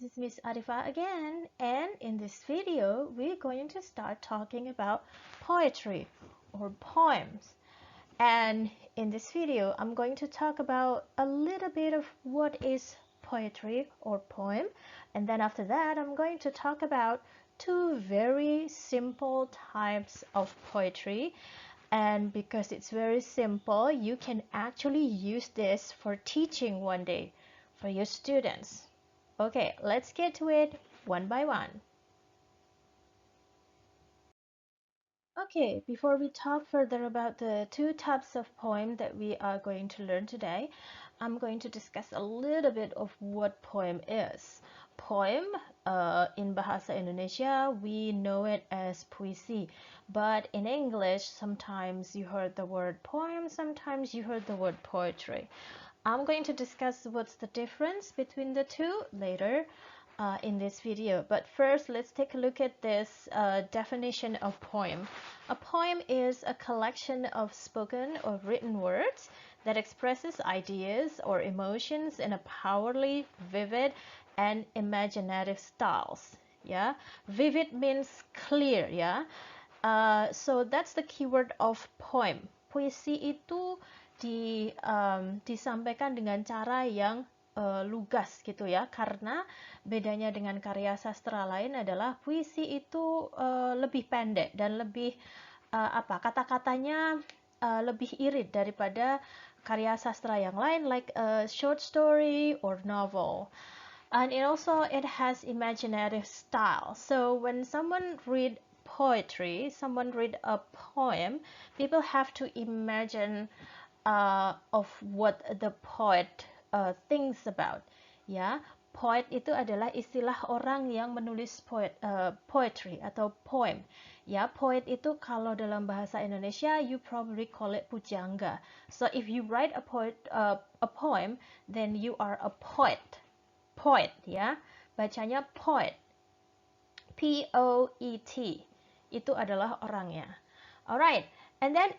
this is Miss Arifa again, and in this video we're going to start talking about poetry or poems. And in this video I'm going to talk about a little bit of what is poetry or poem, and then after that I'm going to talk about two very simple types of poetry. And because it's very simple, you can actually use this for teaching one day for your students. Okay, let's get to it one by one. Okay, before we talk further about the two types of poem that we are going to learn today, I'm going to discuss a little bit of what poem is. Poem, in Bahasa Indonesia, we know it as puisi, but in English, sometimes you heard the word poem, sometimes you heard the word poetry. I'm going to discuss what's the difference between the two later in this video. But first, let's take a look at this definition of poem. A poem is a collection of spoken or written words that expresses ideas or emotions in a powerfully vivid and imaginative styles. Yeah, vivid means clear. Yeah, so that's the keyword of poem. Puisi itu disampaikan dengan cara yang lugas gitu ya, karena bedanya dengan karya sastra lain adalah puisi itu lebih pendek dan lebih kata-katanya lebih irit daripada karya sastra yang lain, like a short story or novel. And it has imaginative style. So when someone read poetry, someone read a poem, people have to imagine of what the poet thinks about. Ya, poet itu adalah istilah orang yang menulis poetry atau poem. Ya, poet itu kalau dalam bahasa Indonesia, you probably call it pujangga. So if you write a poem, then you are a poet. Poet, ya, bacanya poet. P-O-E-T. Itu adalah orangnya. Alright, and then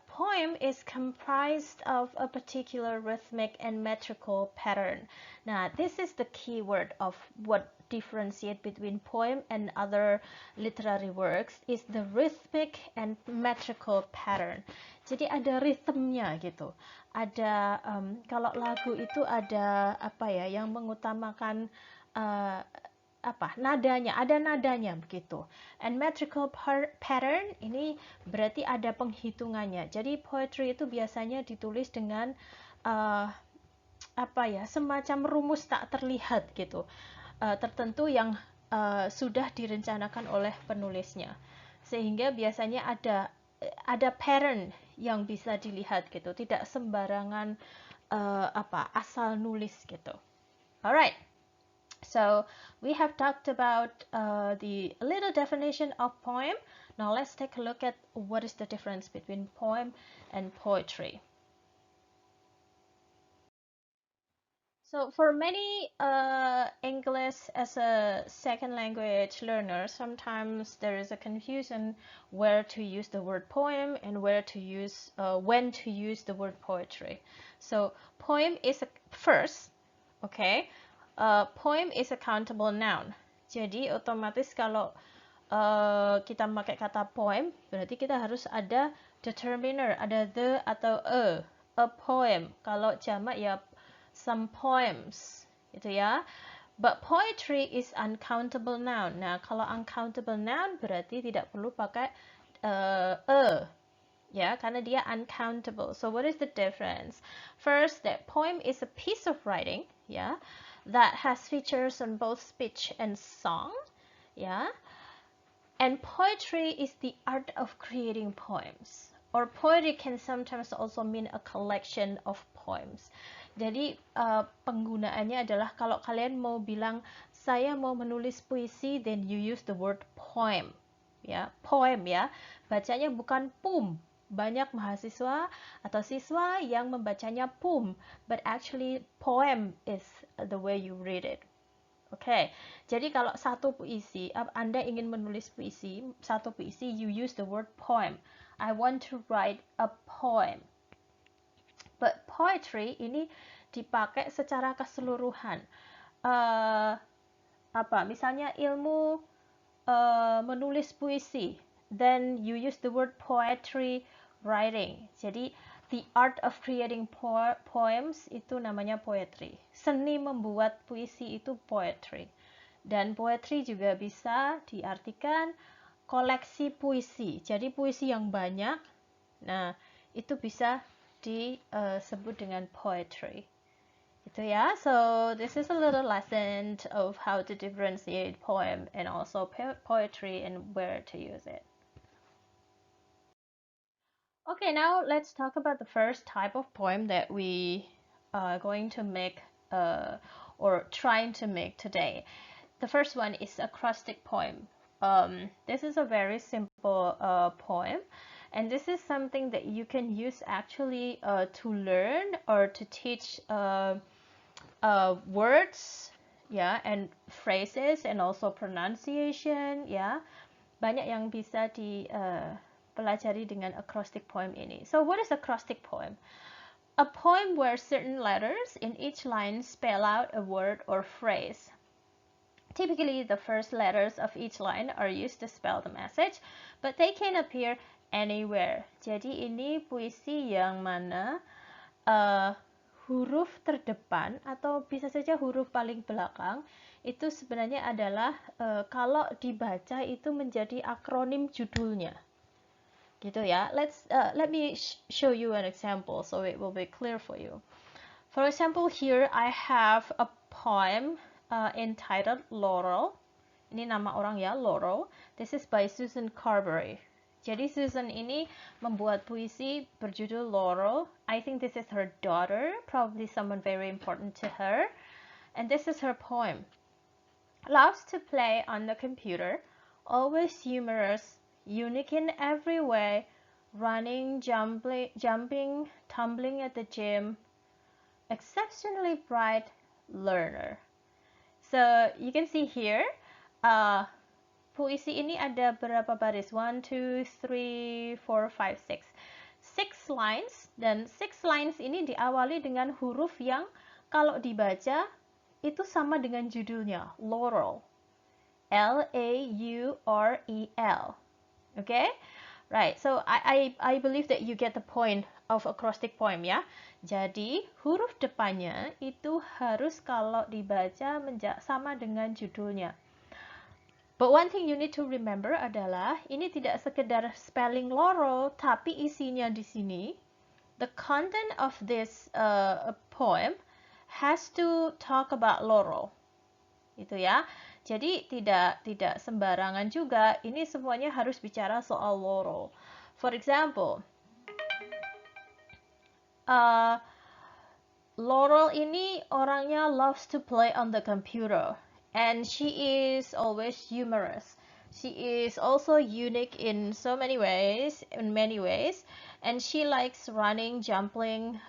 poem is comprised of a particular rhythmic and metrical pattern. Now, this is the key word of what differentiate between poem and other literary works is the rhythmic and metrical pattern. Jadi ada ritmenya gitu. Ada kalau lagu itu ada yang mengutamakan nadanya begitu. And metrical pattern ini berarti ada penghitungannya. Jadi poetry itu biasanya ditulis dengan semacam rumus tak terlihat gitu, tertentu yang sudah direncanakan oleh penulisnya, sehingga biasanya ada pattern yang bisa dilihat gitu, tidak sembarangan asal nulis gitu. Alright. So we have talked about the little definition of poem. Now let's take a look at what is the difference between poem and poetry. So for many English as a second language learners, sometimes there is a confusion where to use the word poem and when to use the word poetry. So poem is first, okay. Poem is a countable noun. Jadi otomatis kalau kita pakai kata poem, berarti kita harus ada determiner, ada the atau a poem. Kalau jamak ya some poems, gitu ya. But poetry is uncountable noun. Nah, kalau uncountable noun berarti tidak perlu pakai ya, karena dia uncountable. So what is the difference? First, that poem is a piece of writing, yeah, that has features on both speech and song, yeah. And poetry is the art of creating poems. Or poetry can sometimes also mean a collection of poems. Jadi penggunaannya adalah kalau kalian mau bilang saya mau menulis puisi, then you use the word poem, ya, poem ya. Bacanya bukan poem. Banyak mahasiswa atau siswa yang membacanya poem, but actually poem is the way you read it. Oke, jadi kalau satu puisi, Anda ingin menulis satu puisi, you use the word poem. I want to write a poem. But poetry ini dipakai secara keseluruhan. misalnya ilmu menulis puisi, then you use the word poetry writing. Jadi the art of creating poems itu namanya poetry. Seni membuat puisi itu poetry. Dan poetry juga bisa diartikan koleksi puisi. Jadi puisi yang banyak, nah itu bisa disebut dengan poetry. Itu ya. So this is a little lesson of how to differentiate poem and also poetry and where to use it. Okay, now let's talk about the first type of poem that we are going to make or trying to make today. The first one is acrostic poem. This is a very simple poem, and this is something that you can use actually to learn or to teach words, yeah, and phrases and also pronunciation, yeah. Banyak yang bisa dipelajari dengan acrostic poem ini. So what is acrostic poem? A poem where certain letters in each line spell out a word or phrase. Typically, the first letters of each line are used to spell the message, but they can appear anywhere. Jadi ini puisi yang mana huruf terdepan atau bisa saja huruf paling belakang itu sebenarnya adalah kalau dibaca itu menjadi akronim judulnya. Gitu ya. Let me show you an example so it will be clear for you. For example, here I have a poem entitled Laurel. Ini nama orang ya, Laurel. This is by Susan Carberry. Jadi Susan ini membuat puisi berjudul Laurel. I think this is her daughter, probably someone very important to her. And this is her poem. Loves to play on the computer, always humorous, unique in every way, running, jumping, tumbling at the gym, exceptionally bright learner. So you can see here, puisi ini ada berapa baris? 1, 2, 3, 4, 5, 6. 6 lines, dan 6 lines ini diawali dengan huruf yang kalau dibaca itu sama dengan judulnya, Laurel. L-A-U-R-E-L. Okay? Right, so I believe that you get the point of acrostic poem ya. Jadi huruf depannya itu harus kalau dibaca sama dengan judulnya. But one thing you need to remember adalah ini tidak sekedar spelling Laurel, tapi isinya di sini, the content of this poem has to talk about Laurel. Itu ya. Jadi tidak sembarangan juga. Ini semuanya harus bicara soal Laurel. For example, Laurel ini orangnya loves to play on the computer. And she is always humorous. She is also unique in so many ways, and she likes running, jumping,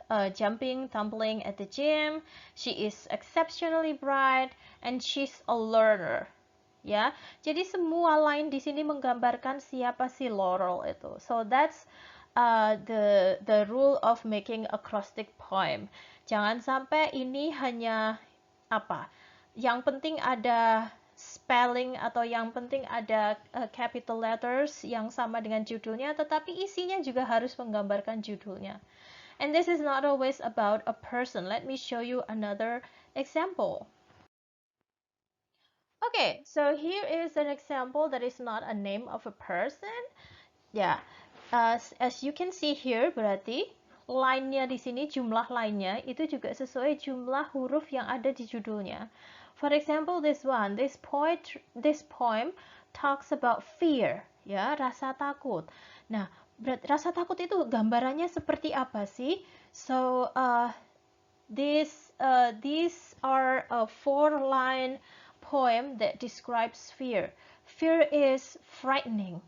tumbling at the gym. She is exceptionally bright, and she's a learner. Ya, jadi semua line di sini menggambarkan siapa si Laurel itu. So that's the rule of making acrostic poem. Jangan sampai ini hanya yang penting ada spelling atau yang penting ada capital letters yang sama dengan judulnya, tetapi isinya juga harus menggambarkan judulnya. And this is not always about a person. Let me show you another example. Okay, so here is an example that is not a name of a person. Yeah, as you can see here, berarti line-nya di sini, jumlah line-nya itu juga sesuai jumlah huruf yang ada di judulnya. For example, this poem talks about fear, ya, rasa takut. Nah, rasa takut itu gambarannya seperti apa sih? So, these are a 4-line poem that describes fear. Fear is frightening.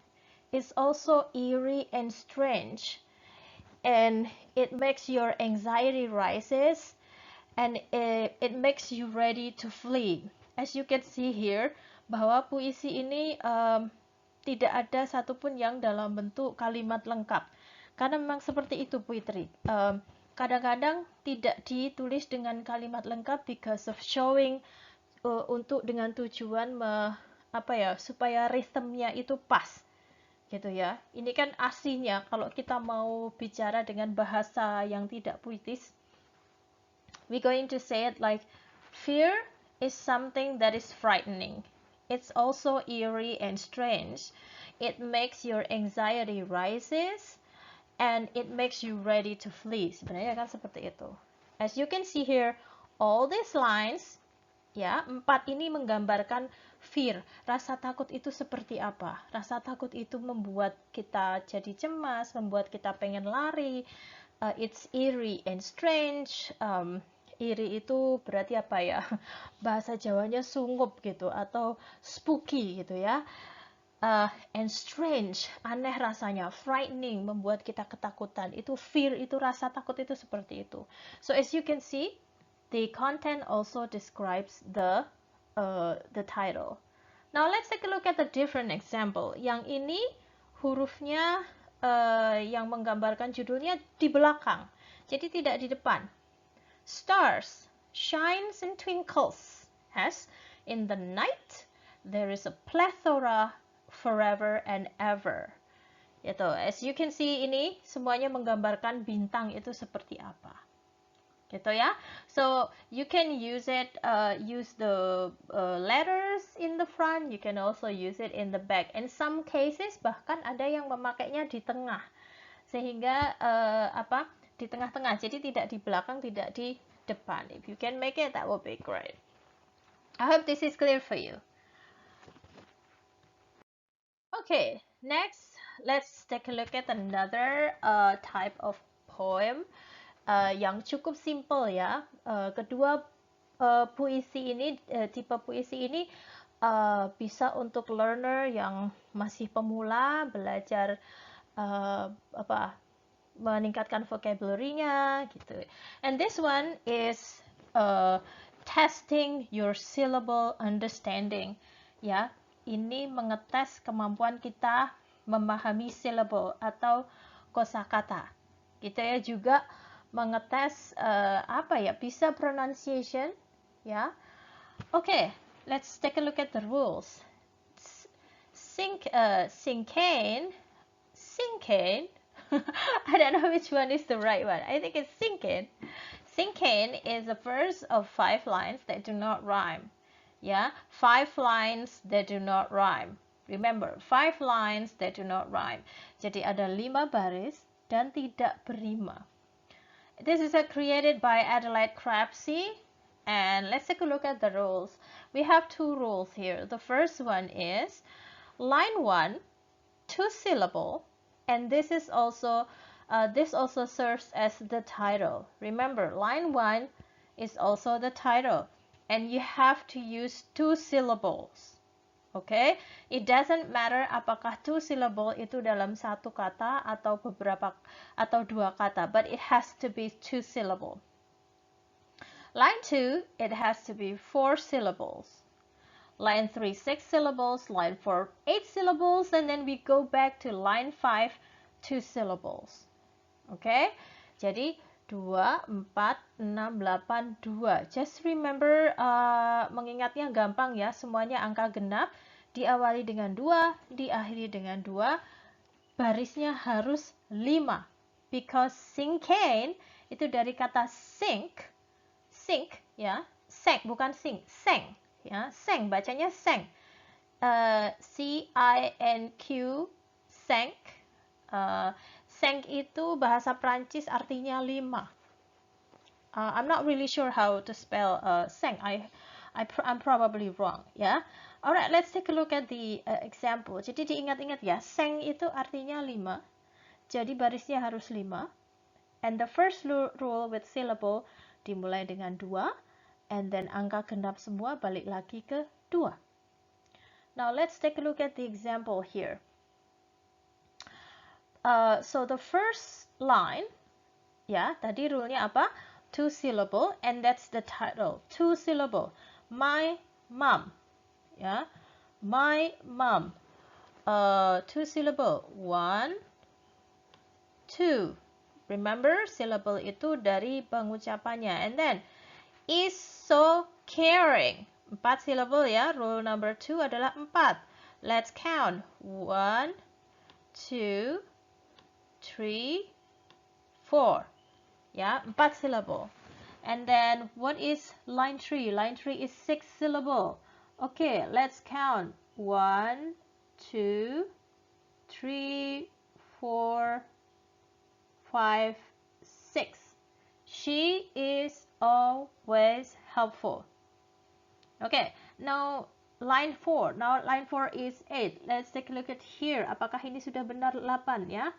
It's also eerie and strange. And it makes your anxiety rises. And it makes you ready to flee. As you can see here, bahwa puisi ini tidak ada satupun yang dalam bentuk kalimat lengkap. Karena memang seperti itu puisi. Kadang-kadang tidak ditulis dengan kalimat lengkap because of showing untuk dengan tujuan supaya ritmenya itu pas gitu ya. Ini kan aslinya kalau kita mau bicara dengan bahasa yang tidak puitis, we're going to say it like fear is something that is frightening. It's also eerie and strange. It makes your anxiety rises and it makes you ready to flee. Sebenarnya kan seperti itu. As you can see here, all these lines, ya, 4 ini menggambarkan fear. Rasa takut itu seperti apa? Rasa takut itu membuat kita jadi cemas, membuat kita pengen lari. It's eerie and strange. Eerie itu berarti apa ya? Bahasa Jawanya sungup gitu atau spooky gitu ya. And strange, aneh rasanya, frightening, membuat kita ketakutan. Itu fear, itu rasa takut itu seperti itu. So as you can see, the content also describes the title. Now let's take a look at the different example. Yang ini hurufnya yang menggambarkan judulnya di belakang, jadi tidak di depan. Stars shines and twinkles, as in the night there is a plethora forever and ever. Gitu. As you can see, ini semuanya menggambarkan bintang itu seperti apa. Gitu ya. So you can use it, use the letters in the front. You can also use it in the back. In some cases bahkan ada yang memakainya di tengah, sehingga di tengah-tengah. Jadi tidak di belakang, tidak di depan. If you can make it, that would be great. I hope this is clear for you. Okay, next, let's take a look at another type of poem yang cukup simple ya. Kedua puisi ini, tipe puisi ini bisa untuk learner yang masih pemula, belajar meningkatkan vocabulary-nya gitu. And this one is testing your syllable understanding. Ya, ini mengetes kemampuan kita memahami syllable atau kosakata. Kita ya juga mengetes bisa pronunciation ya. Okay, let's take a look at the rules. Sinkane. I don't know which one is the right one. I think it's sinkane. Sinkane is a verse of 5 lines that do not rhyme. Yeah, 5 lines that do not rhyme. Remember, 5 lines that do not rhyme. Jadi ada 5 baris dan tidak berima. This is created by Adelaide Crabsey. And let's take a look at the rules. We have 2 rules here. The first one is line 1, 2 syllable. And this also serves as the title. Remember, line 1 is also the title. And you have to use 2 syllables. Okay? It doesn't matter apakah 2 syllable itu dalam satu kata atau beberapa atau 2 kata, but it has to be 2 syllable. Line 2, it has to be 4 syllables. Line 3, 6 syllables. Line 4, 8 syllables. And then we go back to line 5, 2 syllables. Okay? Jadi 2, 4, 6, 8, 2. Just remember, mengingatnya gampang ya. Semuanya angka genap. Diawali dengan 2, diakhiri dengan 2. Barisnya harus 5. Because sinkane itu dari kata sink. Sink ya. Seng, bukan sing. Seng. Ya, seng, bacanya seng. C-I-N-Q, seng. Seng itu bahasa Prancis artinya 5. I'm not really sure how to spell seng. I'm probably wrong. Ya. Alright, let's take a look at the example. Jadi diingat-ingat ya, seng itu artinya 5. Jadi barisnya harus 5. And the first rule with syllable dimulai dengan 2. And then angka genap semua balik lagi ke 2. Now let's take a look at the example here. So the first line, ya, tadi rule-nya apa? 2 syllable, and that's the title. 2 syllable. My mom. Ya, my mom. 2 syllable. 1, 2. Remember, syllable itu dari pengucapannya. And then, is so caring. 4 syllable ya. Rule number 2 adalah 4. Let's count. 1, 2, 3, 4. Ya, 4 syllable. And then what is line 3? Line 3 is 6 syllable. Okay, let's count. 1, 2, 3, 4, 5, 6. She is always helpful. Okay, now line 4. Now line 4 is 8. Let's take a look at here. Apakah ini sudah benar 8 ya?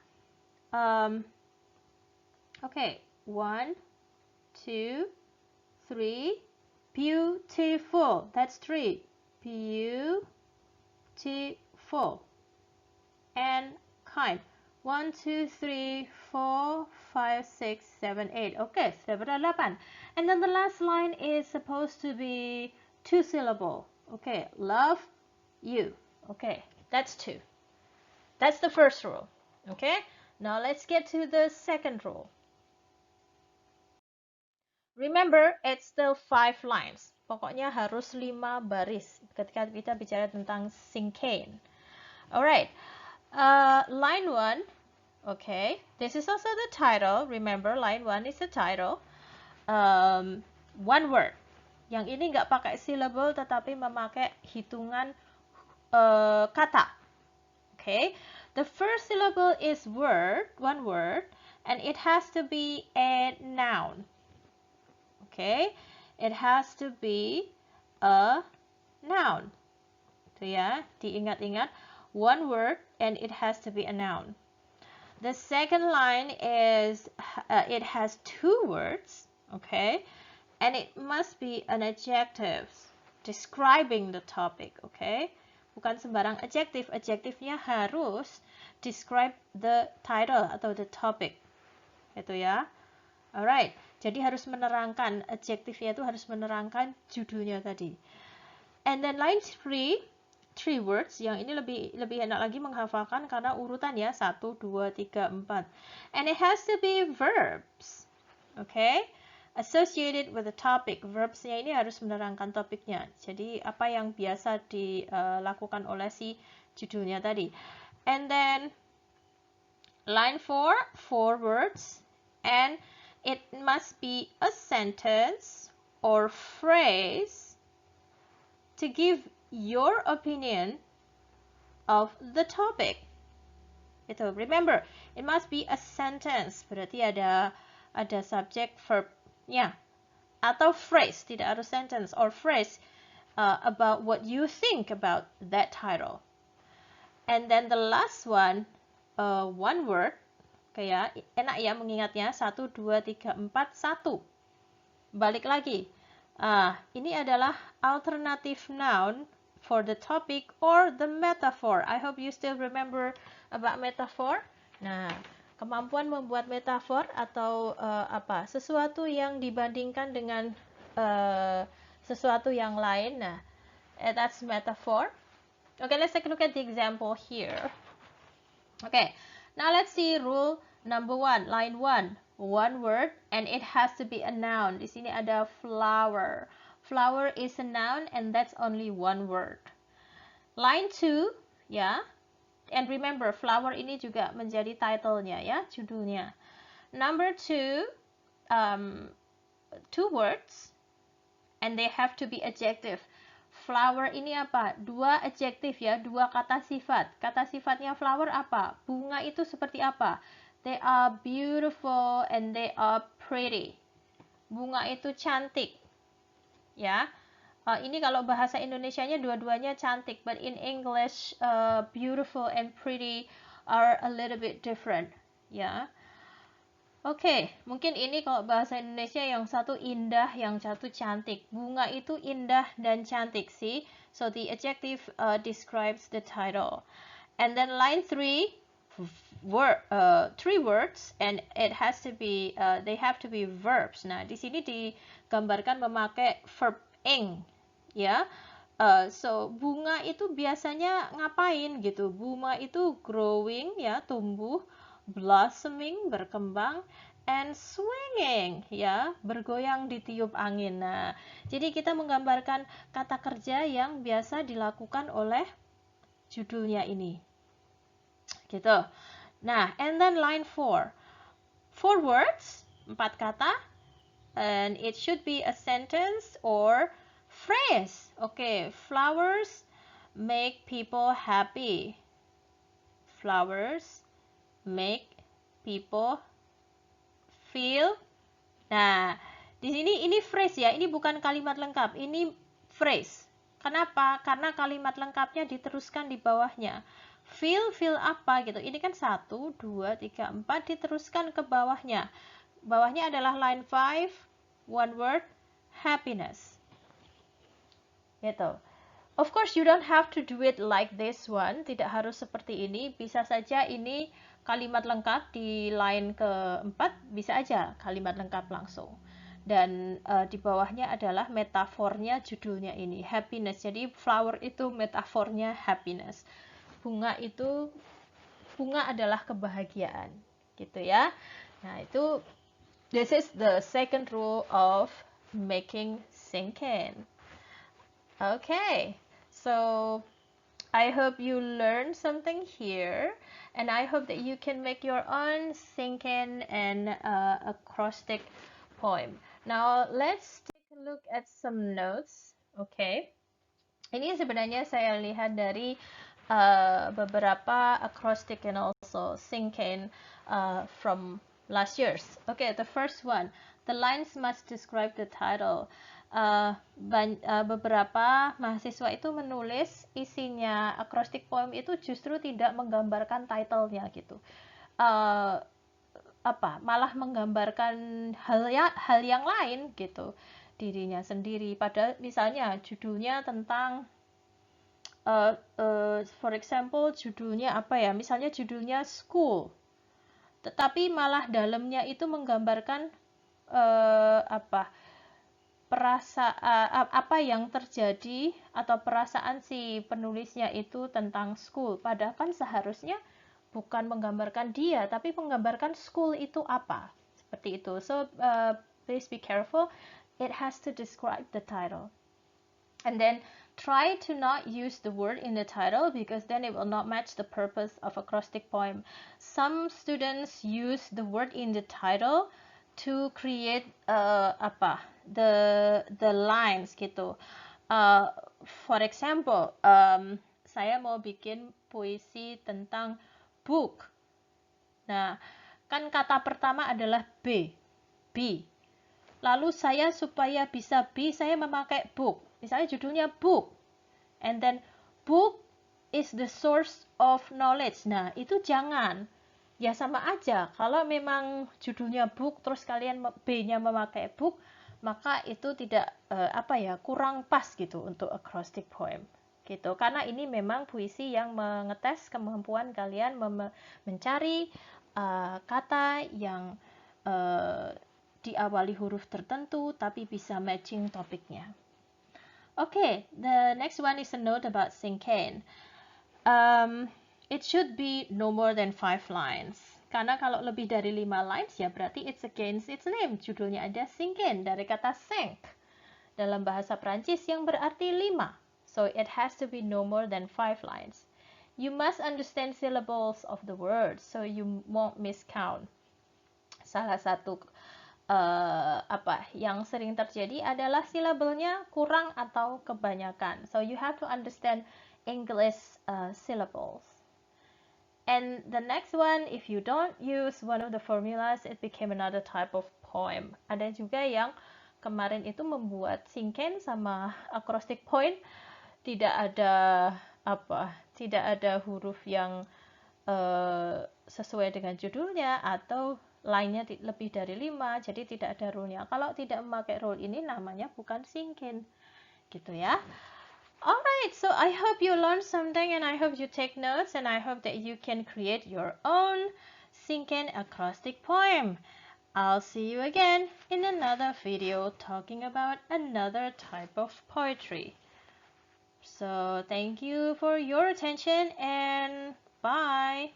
Okay, 1, 2, 3. Beautiful. That's 3. Beautiful. And kind. 1, 2, 3, 4, 5, 6, 7, 8. Okay, sudah benar 8. And then the last line is supposed to be 2 syllable. Okay, love you. Okay, that's 2. That's the first rule. Okay, now let's get to the second rule. Remember, it's still 5 lines. Pokoknya harus 5 baris ketika kita bicara tentang syncane. Alright, line 1. Okay, this is also the title. Remember, line 1 is the title. One word. Yang ini nggak pakai syllable tetapi memakai hitungan kata. Okay, the first syllable is word, one word, and it has to be a noun. Okay, it has to be a noun. Itu ya, diingat-ingat. One word and it has to be a noun. The second line is it has 2 words. Okay, and it must be an adjective describing the topic. Okay, bukan sembarang adjective. Adjectivenya harus describe the title atau the topic. Itu ya. Alright, jadi harus menerangkan, adjektifnya itu harus menerangkan judulnya tadi. And then line 3 words, yang ini lebih enak lagi menghafalkan karena urutan ya, 1, 2, 3, 4. And it has to be verbs. Okay, associated with the topic. Verbsnya ini harus menerangkan topiknya. Jadi apa yang biasa dilakukan oleh si judulnya tadi. And then line 4 words, and it must be a sentence or phrase to give your opinion of the topic. Itu, remember, it must be a sentence. Berarti ada subject, verb, ya. Atau phrase, tidak harus sentence, or phrase about what you think about that title. And then the last one, one word. Kayak enak ya mengingatnya, 1, 2, 3, 4, 1. Balik lagi. Ini adalah alternative noun for the topic or the metaphor. I hope you still remember about metaphor. Nah, kemampuan membuat metafor atau sesuatu yang dibandingkan dengan sesuatu yang lain. Nah, that's metaphor. Okay, let's take a look at the example here. Okay, now let's see rule number 1, line 1. One word and it has to be a noun. Di sini ada flower. Flower is a noun and that's only one word. Line 2, ya. And remember, flower ini juga menjadi title-nya ya, judulnya. Number 2, 2 words and they have to be adjective. Flower ini apa? 2 adjektif ya, 2 kata sifat. Kata sifatnya flower apa? Bunga itu seperti apa? They are beautiful and they are pretty. Bunga itu cantik. Ya. Ini kalau bahasa Indonesianya dua-duanya cantik, but in English beautiful and pretty are a little bit different. Ya. Oke, mungkin ini kalau bahasa Indonesia yang satu indah, yang satu cantik. Bunga itu indah dan cantik, see? So the adjective describes the title. And then line 3, 3 words, and it has to be, they have to be verbs. Nah, di sini digambarkan memakai verb ing, ya. So bunga itu biasanya ngapain gitu? Bunga itu growing, ya, tumbuh. Blossoming, berkembang, and swinging, ya, bergoyang ditiup angin. Nah, jadi kita menggambarkan kata kerja yang biasa dilakukan oleh judulnya ini. Gitu. Nah, and then line 4. 4 words, 4 kata, and it should be a sentence or phrase. Okay, flowers make people happy. Flowers make people feel. Nah, di sini ini phrase ya, ini bukan kalimat lengkap, ini phrase. Kenapa? Karena kalimat lengkapnya diteruskan di bawahnya. Feel apa gitu. Ini kan 1, 2, 3, 4 diteruskan ke bawahnya. Bawahnya adalah line 5, one word, happiness. Gitu. Of course, you don't have to do it like this one. Tidak harus seperti ini. Bisa saja ini kalimat lengkap di line keempat, bisa aja kalimat lengkap langsung. Dan di bawahnya adalah metafornya judulnya ini, happiness. Jadi flower itu metafornya happiness. Bunga adalah kebahagiaan. Gitu ya. Nah, itu this is the second rule of making sinkin. Okay, so I hope you learned something here, and I hope that you can make your own sinkin and acrostic poem. Now let's take a look at some notes. Okay, ini sebenarnya saya lihat dari beberapa acrostic and also sinkin from last year's. Okay, the first one, the lines must describe the title. Beberapa mahasiswa itu menulis isinya acrostic poem itu justru tidak menggambarkan title-nya gitu. Malah menggambarkan hal yang lain gitu, dirinya sendiri. Padahal misalnya judulnya tentang for example judulnya apa ya? Misalnya judulnya school. Tetapi malah dalamnya itu menggambarkan apa yang terjadi atau perasaan si penulisnya itu tentang school. Padahal kan seharusnya bukan menggambarkan dia, tapi menggambarkan school itu apa. Seperti itu. So, please be careful. It has to describe the title. And then, try to not use the word in the title because then it will not match the purpose of acrostic poem. Some students use the word in the title to create the lines gitu. For example, saya mau bikin puisi tentang book. Nah, kan kata pertama adalah B. Lalu saya supaya bisa B, saya memakai book. Misalnya judulnya book. And then book is the source of knowledge. Nah, itu jangan. Ya sama aja, kalau memang judulnya book terus kalian B-nya memakai book, maka itu tidak kurang pas gitu untuk acrostic poem gitu. Karena ini memang puisi yang mengetes kemampuan kalian mencari kata yang diawali huruf tertentu tapi bisa matching topiknya. Okay, the next one is a note about sinkin. It should be no more than 5 lines. Karena kalau lebih dari 5 lines, ya berarti it's against its name. Judulnya ada sinkin, dari kata cinq. Dalam bahasa Prancis yang berarti 5. So, it has to be no more than 5 lines. You must understand syllables of the words, so you won't miscount. Salah satu yang sering terjadi adalah silabelnya kurang atau kebanyakan. So, you have to understand English syllables. And the next one, if you don't use one of the formulas, it became another type of poem. Ada juga yang kemarin itu membuat sinkin sama acrostic poem tidak ada huruf yang sesuai dengan judulnya atau line-nya lebih dari 5, jadi tidak ada rule-nya. Kalau tidak memakai rule ini namanya bukan sinkin. Gitu ya. Alright, so I hope you learned something and I hope you take notes and I hope that you can create your own sinkin acrostic poem. I'll see you again in another video talking about another type of poetry. So thank you for your attention and bye.